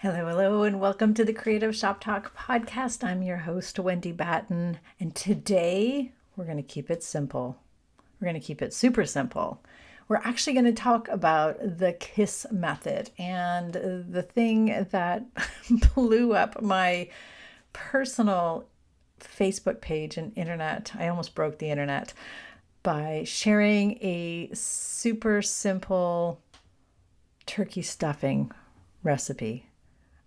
Hello, hello, and welcome to the Creative Shop Talk podcast. I'm your host, Wendy Batten, and today we're going to keep it simple. We're going to keep it super simple. We're actually going to talk about the KISS method and the thing that blew up my personal Facebook page and internet. I almost broke the internet by sharing a super simple turkey stuffing recipe.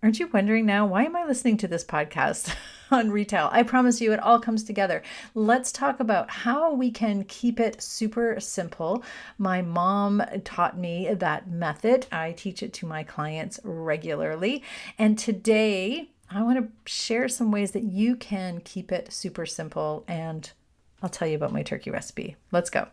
Aren't you wondering now, why am I listening to this podcast on retail? I promise you it all comes together. Let's talk about how we can keep it super simple. My mom taught me that method. I teach it to my clients regularly. And today I want to share some ways that you can keep it super simple. And I'll tell you about my turkey recipe. Let's go.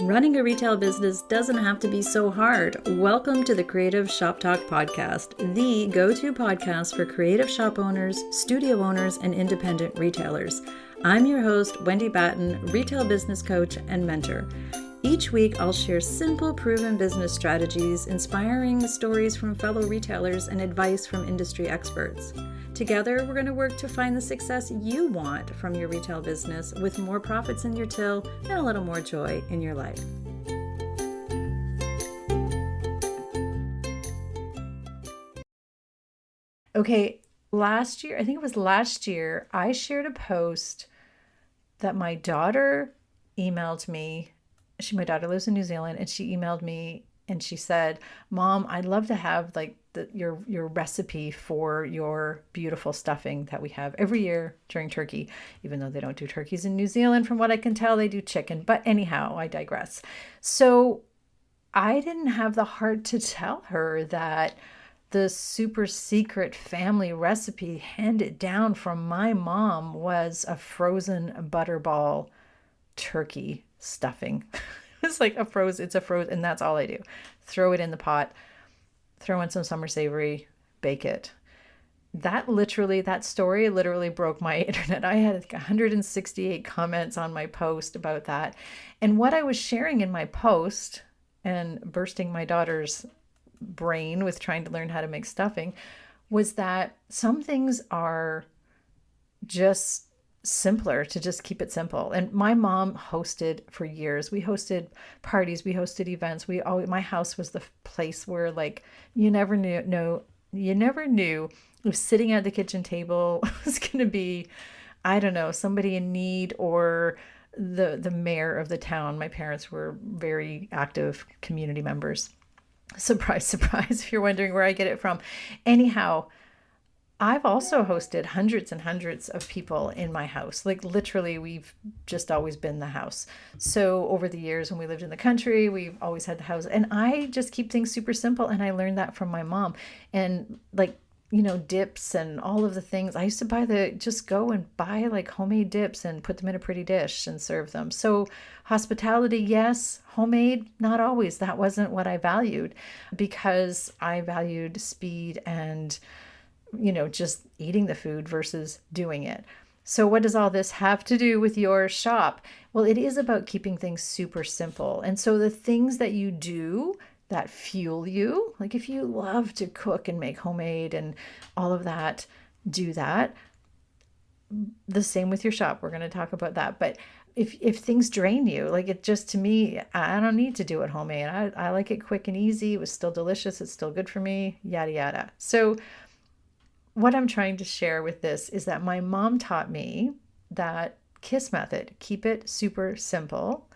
Running a retail business doesn't have to be so hard. Welcome to the Creative Shop Talk podcast, the go-to podcast for creative shop owners, studio owners, and independent retailers. I'm your host, Wendy Batten, retail business coach and mentor. Each week, I'll share simple, proven business strategies, inspiring stories from fellow retailers, and advice from industry experts. Together, we're going to work to find the success you want from your retail business with more profits in your till and a little more joy in your life. Okay, last year, I shared a post that my daughter emailed me. My daughter lives in New Zealand, and she emailed me and she said, "Mom, I'd love to have your recipe for your beautiful stuffing that we have every year during turkey," even though they don't do turkeys in New Zealand. From what I can tell, they do chicken. But anyhow, I digress. So I didn't have the heart to tell her that the super secret family recipe handed down from my mom was a frozen butterball turkey stuffing. It's like it's a frozen, and that's all I do. Throw it in the pot, throw in some summer savory, bake it. That story literally broke my internet. I had 168 comments on my post about that. And what I was sharing in my post and bursting my daughter's brain with trying to learn how to make stuffing was that some things are just simpler to just keep it simple. And my mom hosted for years. We hosted parties, we hosted events. My house was the place where you never knew if sitting at the kitchen table was going to be, I don't know, somebody in need or the mayor of the town. My parents were very active community members. Surprise, surprise, if you're wondering where I get it from. Anyhow, I've also hosted hundreds and hundreds of people in my house. Like literally, we've just always been the house. So over the years when we lived in the country, we've always had the house. And I just keep things super simple. And I learned that from my mom. And dips and all of the things. I used to just go and buy homemade dips and put them in a pretty dish and serve them. So hospitality, yes. Homemade, not always. That wasn't what I valued, because I valued speed and just eating the food versus doing it. So what does all this have to do with your shop? Well, it is about keeping things super simple. And so the things that you do that fuel you, like if you love to cook and make homemade and all of that, do that. The same with your shop. We're going to talk about that. But if things drain you, to me, I don't need to do it homemade. I like it quick and easy. It was still delicious. It's still good for me, yada, yada. So what I'm trying to share with this is that my mom taught me that KISS method, keep it super simple.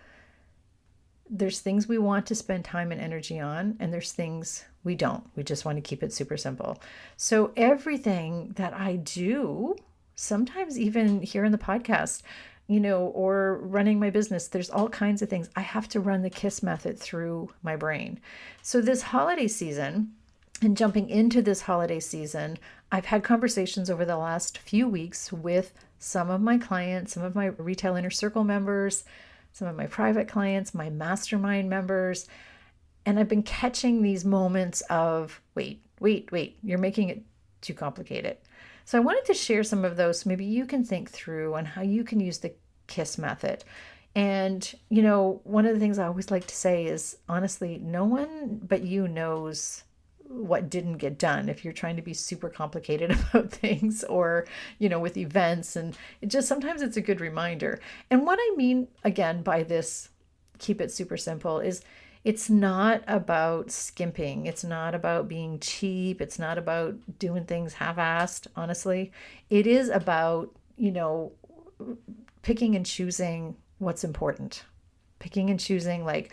There's things we want to spend time and energy on, and there's things we don't. We just want to keep it super simple. So everything that I do, sometimes even here in the podcast, or running my business, there's all kinds of things. I have to run the KISS method through my brain. So this holiday season, and jumping into this holiday season, I've had conversations over the last few weeks with some of my clients, some of my retail inner circle members, some of my private clients, my mastermind members. And I've been catching these moments of, wait, you're making it too complicated. So I wanted to share some of those so maybe you can think through on how you can use the KISS method And, one of the things I always like to say is honestly, no one but you knows what didn't get done if you're trying to be super complicated about things or, with events. And it just sometimes it's a good reminder. And what I mean, again, by this, keep it super simple, is it's not about skimping. It's not about being cheap. It's not about doing things half-assed, honestly. It is about, picking and choosing what's important. Picking and choosing, like,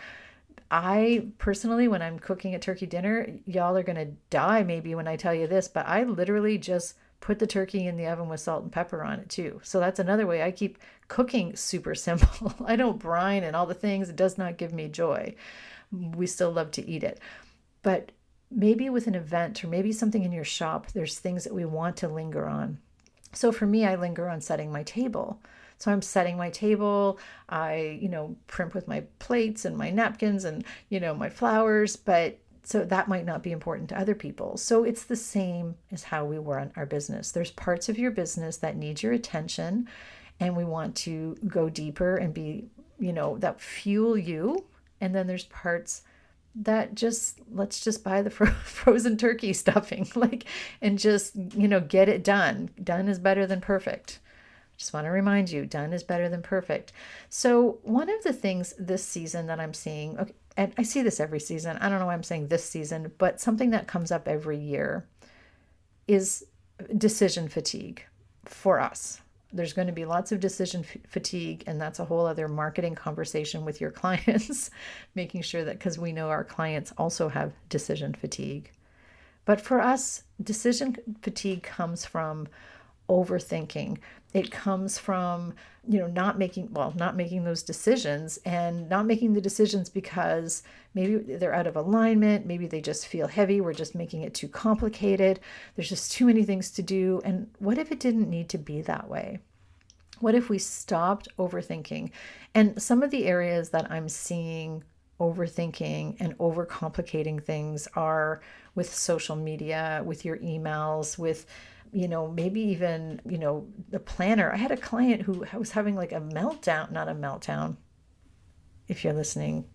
I personally, when I'm cooking a turkey dinner, y'all are going to die maybe when I tell you this, but I literally just put the turkey in the oven with salt and pepper on it too. So that's another way I keep cooking super simple. I don't brine and all the things. It does not give me joy. We still love to eat it. But maybe with an event or maybe something in your shop, there's things that we want to linger on. So for me, I linger on setting my table. So I'm setting my table. I, primp with my plates and my napkins and, my flowers, but so that might not be important to other people. So it's the same as how we run our business. There's parts of your business that need your attention and we want to go deeper and be, that fuel you. And then there's parts that just, let's just buy the frozen turkey stuffing, and just, get it done. Done is better than perfect. Just want to remind you, done is better than perfect. So one of the things this season that I'm seeing, okay, and I see this every season, I don't know why I'm saying this season, but something that comes up every year is decision fatigue for us. There's going to be lots of decision fatigue, and that's a whole other marketing conversation with your clients, making sure that, because we know our clients also have decision fatigue. But for us, decision fatigue comes from overthinking. It comes from, not making those decisions, and not making the decisions because maybe they're out of alignment. Maybe they just feel heavy. We're just making it too complicated. There's just too many things to do. And what if it didn't need to be that way? What if we stopped overthinking? And some of the areas that I'm seeing overthinking and overcomplicating things are with social media, with your emails, with maybe even, the planner. I had a client who was having like a meltdown, not a meltdown. If you're listening,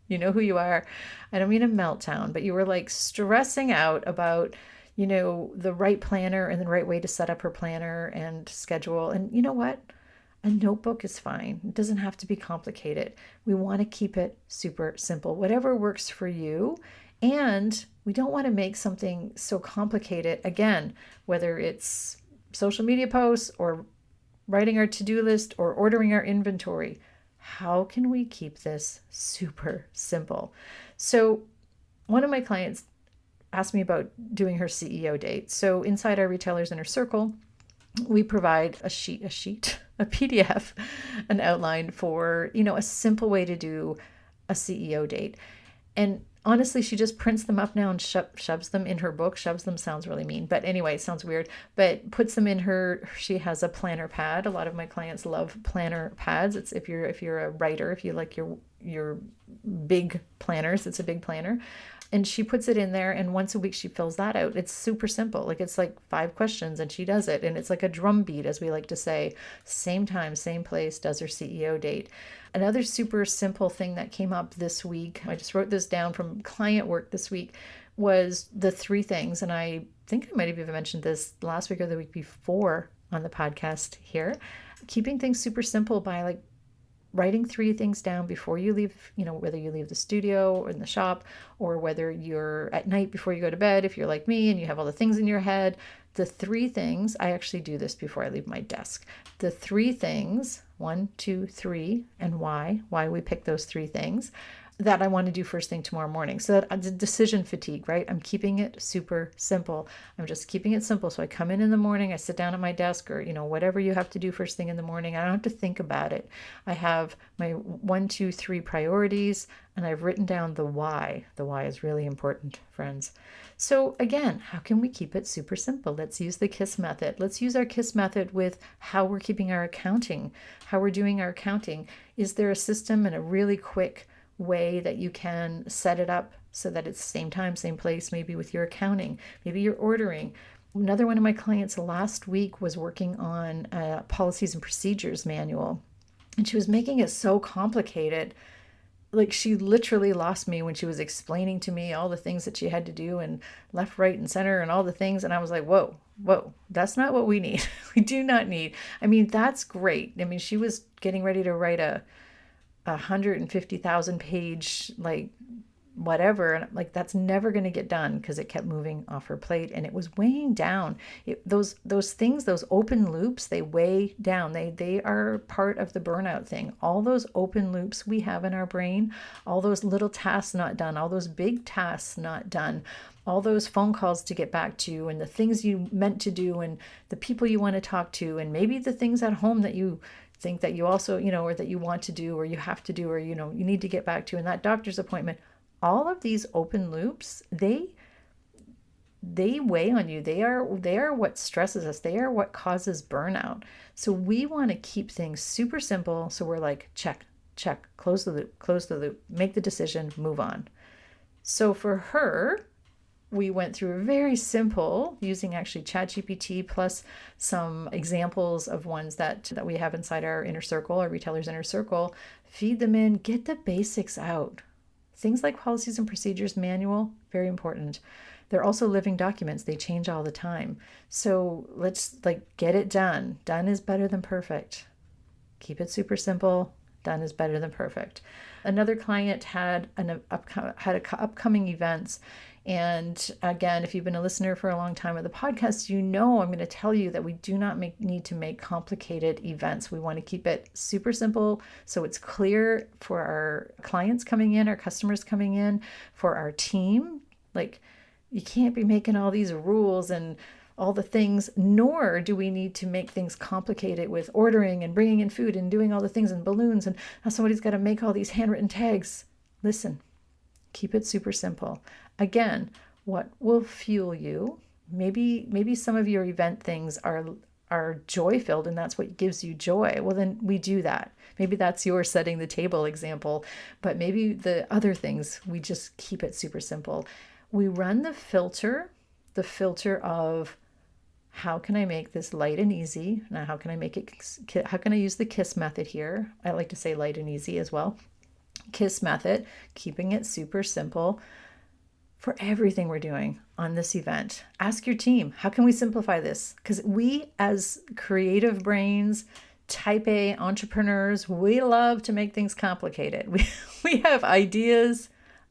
you know who you are. I don't mean a meltdown, but you were like stressing out about, the right planner and the right way to set up her planner and schedule. And you know what? A notebook is fine. It doesn't have to be complicated. We want to keep it super simple, whatever works for you. And we don't want to make something so complicated, again, whether it's social media posts or writing our to-do list or ordering our inventory. How can we keep this super simple? So one of my clients asked me about doing her CEO date. So inside our Retailers Inner Circle, we provide a PDF, an outline for, a simple way to do a CEO date. And honestly, she just prints them up now and shoves them in her book. Shoves them sounds really mean, but anyway, sounds weird. But puts them in she has a planner pad. A lot of my clients love planner pads. It's if you're a writer, if you like your big planners, it's a big planner. And she puts it in there, and once a week she fills that out. It's super simple. It's like 5 questions and she does it. And it's like a drum beat, as we like to say. Same time, same place, does her CEO date. Another super simple thing that came up this week, I just wrote this down from client work this week, was the 3 things. And I think I might have even mentioned this last week or the week before on the podcast here. Keeping things super simple by writing 3 things down before you leave, whether you leave the studio or in the shop, or whether you're at night before you go to bed, if you're like me and you have all the things in your head. The 3 things, I actually do this before I leave my desk. The 3 things, 1, 2, 3, and why we pick those 3 things that I want to do first thing tomorrow morning. So that the decision fatigue, right? I'm keeping it super simple. I'm just keeping it simple. So I come in the morning, I sit down at my desk, or, whatever you have to do first thing in the morning. I don't have to think about it. I have my 1, 2, 3 priorities, and I've written down the why. The why is really important, friends. So again, how can we keep it super simple? Let's use the KISS method. Let's use our KISS method with how we're keeping our accounting, how we're doing our accounting. Is there a system and a really quick way that you can set it up so that it's same time, same place, maybe with your accounting, maybe you're ordering. Another one of my clients last week was working on a policies and procedures manual. And she was making it so complicated. Like, she literally lost me when she was explaining to me all the things that she had to do and left, right, and center and all the things. And I was like, whoa, whoa, that's not what we need. We do not need. I mean, that's great. I mean, she was getting ready to write a 150,000 page, like, whatever, and like, that's never going to get done because it kept moving off her plate and it was weighing down. Those things, those open loops, they weigh down. They are part of the burnout thing. All those open loops we have in our brain, all those little tasks not done, all those big tasks not done, all those phone calls to get back to, and the things you meant to do, and the people you want to talk to, and maybe the things at home that you think that you also, or that you want to do, or you have to do, or you need to get back to, and that doctor's appointment. All of these open loops, they weigh on you. They are what stresses us. They are what causes burnout. So we want to keep things super simple. So we're like, check, check, close the loop, make the decision, move on. So for her, we went through a very simple, using actually ChatGPT plus some examples of ones that we have inside our inner circle, our retailers inner circle. Feed them in, get the basics out. Things like policies and procedures manual, very important. They're also living documents. They change all the time. So let's get it done. Done is better than perfect. Keep it super simple. Done is better than perfect. Another client had upcoming events. And again, if you've been a listener for a long time of the podcast, I'm going to tell you that we do not need to make complicated events. We want to keep it super simple so it's clear for our clients coming in, our customers coming in, for our team. Like, you can't be making all these rules and all the things, nor do we need to make things complicated with ordering and bringing in food and doing all the things and balloons and how somebody's got to make all these handwritten tags. Listen, keep it super simple. Again, what will fuel you? Maybe some of your event things are joy filled and that's what gives you joy. Well, then we do that. Maybe that's your setting the table example, but maybe the other things, we just keep it super simple. We run the filter of, how can I make this light and easy? Now, how can I use the KISS method here? I like to say light and easy as well. KISS method, keeping it super simple for everything we're doing on this event. Ask your team, how can we simplify this? Because we, as creative brains, type A entrepreneurs, we love to make things complicated. We have ideas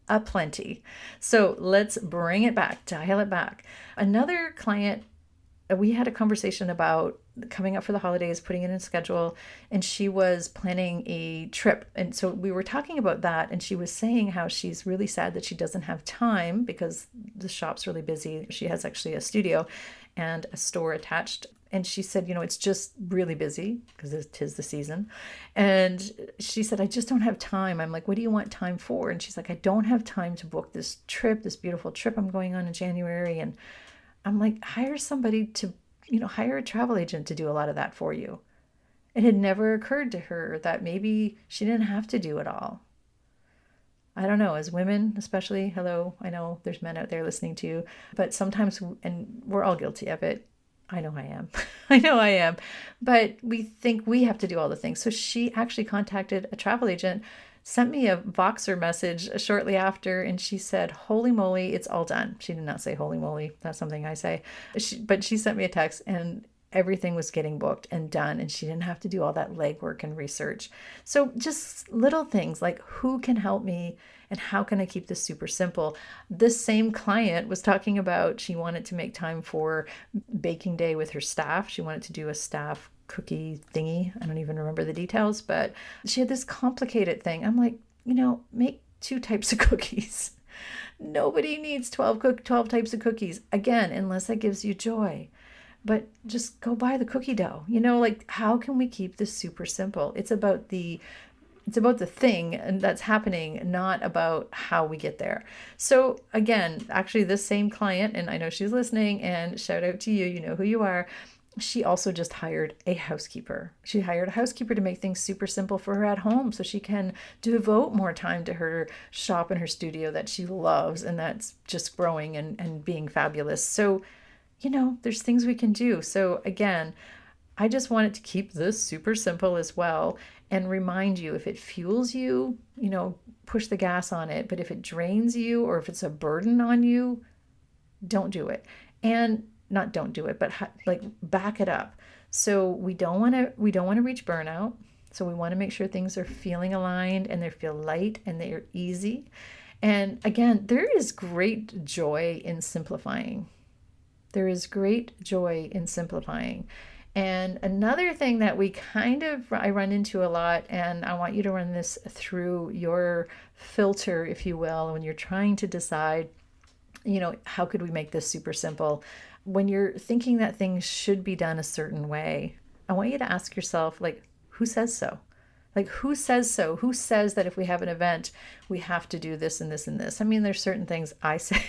aplenty. So let's bring it back, dial it back. Another client, we had a conversation about coming up for the holidays, putting it in a schedule, and she was planning a trip. And so we were talking about that, and she was saying how she's really sad that she doesn't have time because the shop's really busy. She has actually a studio and a store attached. And she said, it's just really busy because it is the season. And she said, I just don't have time. I'm like, what do you want time for? And she's like, I don't have time to book this trip, this beautiful trip I'm going on in January. And I'm like, hire somebody to, hire a travel agent to do a lot of that for you. It had never occurred to her that maybe she didn't have to do it all. I don't know, as women, especially, hello, I know there's men out there listening to you, but sometimes, and we're all guilty of it. I know I am. I know I am. But we think we have to do all the things. So she actually contacted a travel agent, sent me a Voxer message shortly after, and she said, holy moly, it's all done. She did not say holy moly. That's something I say. But she sent me a text, and everything was getting booked and done, and she didn't have to do all that legwork and research. So just little things like, who can help me and how can I keep this super simple? This same client was talking about, she wanted to make time for baking day with her staff. She wanted to do a staff cookie thingy. I don't even remember the details, but she had this complicated thing. I'm like, make 2 types of cookies. Nobody needs 12 types of cookies, again, unless that gives you joy. But just go buy the cookie dough. How can we keep this super simple? It's about the thing and that's happening, not about how we get there. So again, actually this same client, and I know she's listening, and shout out to you, you know who you are. She also just hired a housekeeper. She hired a housekeeper to make things super simple for her at home so she can devote more time to her shop and her studio that she loves and that's just growing and being fabulous. So, there's things we can do. So again, I just wanted to keep this super simple as well and remind you, if it fuels you, push the gas on it. But if it drains you or if it's a burden on you, don't do it. And not don't do it, but like back it up. So we don't want to reach burnout. So we want to make sure things are feeling aligned and they feel light and they are easy. And again, there is great joy in simplifying. There is great joy in simplifying. And another thing that I run into a lot, and I want you to run this through your filter, if you will, when you're trying to decide, how could we make this super simple? When you're thinking that things should be done a certain way, I want you to ask yourself, like, who says so? Like, who says so? Who says that if we have an event, we have to do this and this and this? I mean, there's certain things I say.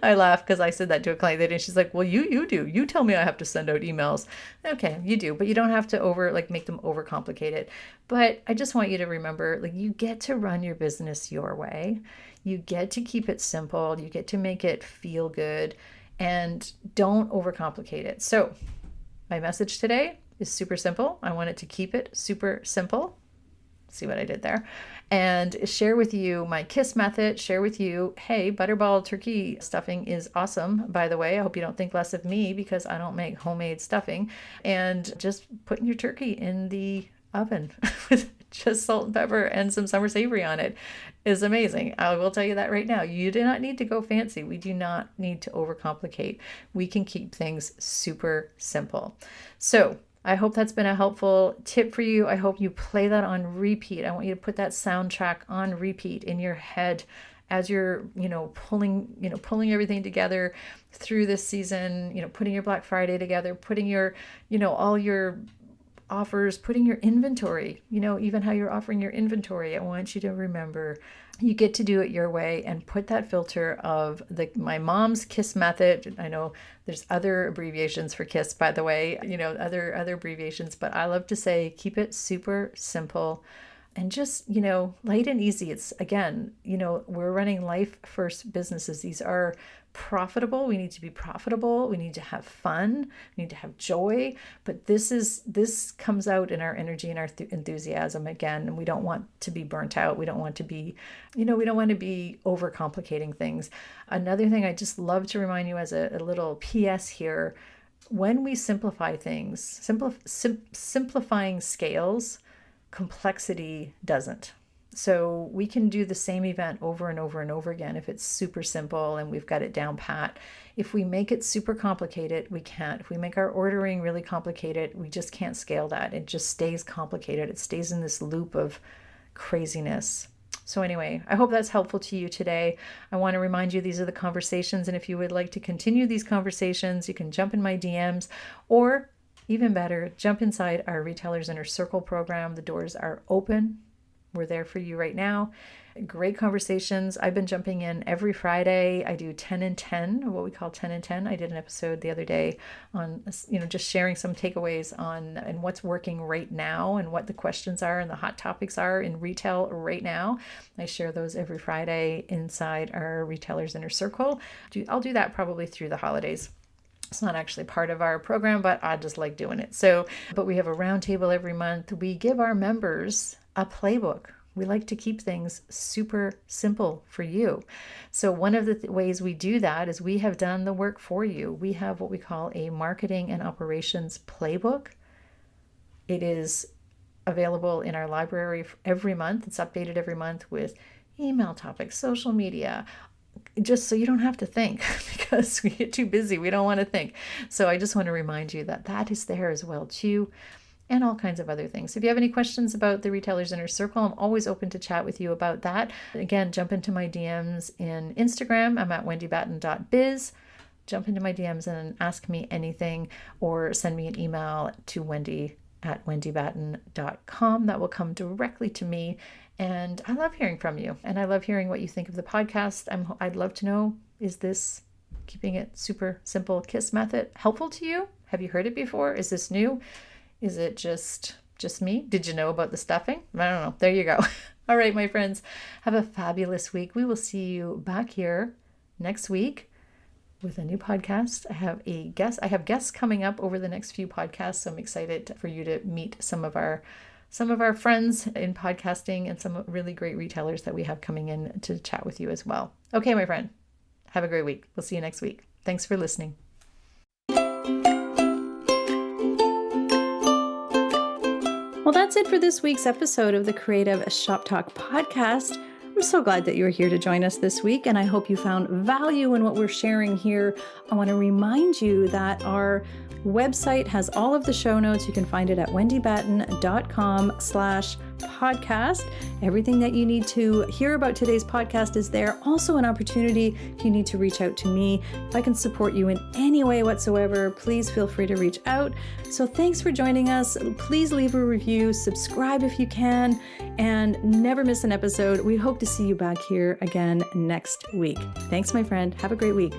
I laugh because I said that to a client today, and she's like, well, you do. You tell me I have to send out emails. Okay, you do, but you don't have to make them overcomplicated. But I just want you to remember, like, you get to run your business your way. You get to keep it simple. You get to make it feel good, and don't overcomplicate it. So my message today is super simple. I wanted to keep it super simple. See what I did there? And share with you my KISS method, share with you, hey, butterball turkey stuffing is awesome, by the way. I hope you don't think less of me because I don't make homemade stuffing. And just putting your turkey in the oven with just salt and pepper and some summer savory on it is amazing. I will tell you that right now. You do not need to go fancy. We do not need to overcomplicate. We can keep things super simple. So I hope that's been a helpful tip for you. I hope you play that on repeat. I want you to put that soundtrack on repeat in your head as you're, pulling everything together through this season, putting your Black Friday together, putting your, all your offers, putting your inventory, even how you're offering your inventory. I want you to remember you get to do it your way and put that filter of my mom's KISS method. I know there's other abbreviations for KISS, by the way, other abbreviations, but I love to say, keep it super simple and just, light and easy. It's again, we're running life first businesses. These are profitable. We need to be profitable. We need to have fun. We need to have joy. But this comes out in our energy and our enthusiasm again. And we don't want to be burnt out. We don't want to be, we don't want to be overcomplicating things. Another thing I just love to remind you as a little PS here, when we simplify things, simplifying scales, complexity doesn't. So we can do the same event over and over and over again if it's super simple and we've got it down pat. If we make it super complicated, we can't. If we make our ordering really complicated, we just can't scale that. It just stays complicated. It stays in this loop of craziness. So anyway, I hope that's helpful to you today. I want to remind you these are the conversations, and if you would like to continue these conversations, you can jump in my DMs, or even better, jump inside our Retailers Inner Circle program. The doors are open. We're there for you right now. Great conversations. I've been jumping in every Friday. I do 10 and 10, or what we call 10 and 10. I did an episode the other day on, just sharing some takeaways on and what's working right now and what the questions are and the hot topics are in retail right now. I share those every Friday inside our Retailers Inner Circle. I'll do that probably through the holidays. It's not actually part of our program, but I just like doing it. But we have a roundtable every month. We give our members a playbook. We like to keep things super simple for you. So one of the ways we do that is we have done the work for you. We have what we call a marketing and operations playbook. It is available in our library every month. It's updated every month with email topics, social media, just so you don't have to think because we get too busy. We don't want to think. So I just want to remind you that that is there as well too, and all kinds of other things. If you have any questions about the Retailers Inner Circle, I'm always open to chat with you about that. Again, jump into my DMs in Instagram. I'm at wendybatten.biz. Jump into my DMs and ask me anything, or send me an email to wendy@wendybatten.com. That will come directly to me. And I love hearing from you. And I love hearing what you think of the podcast. I'd love to know, is this keeping it super simple KISS method helpful to you? Have you heard it before? Is this new? Is it just me? Did you know about the stuffing? I don't know. There you go. All right, my friends, have a fabulous week. We will see you back here next week. with a new podcast. I have guests coming up over the next few podcasts, so I'm excited for you to meet some of our friends in podcasting and some really great retailers that we have coming in to chat with you as well. Okay, my friend, have a great week. We'll see you next week. Thanks for listening. Well, that's it for this week's episode of the Creative Shop Talk podcast. I'm so glad that you were here to join us this week, and I hope you found value in what we're sharing here. I want to remind you that our website has all of the show notes. You can find it at wendybatten.com/podcast. Everything that you need to hear about today's podcast is there. Also an opportunity if you need to reach out to me. If I can support you in any way whatsoever, please feel free to reach out. So thanks for joining us. Please leave a review, subscribe if you can, and never miss an episode. We hope to see you back here again next week. Thanks, my friend. Have a great week.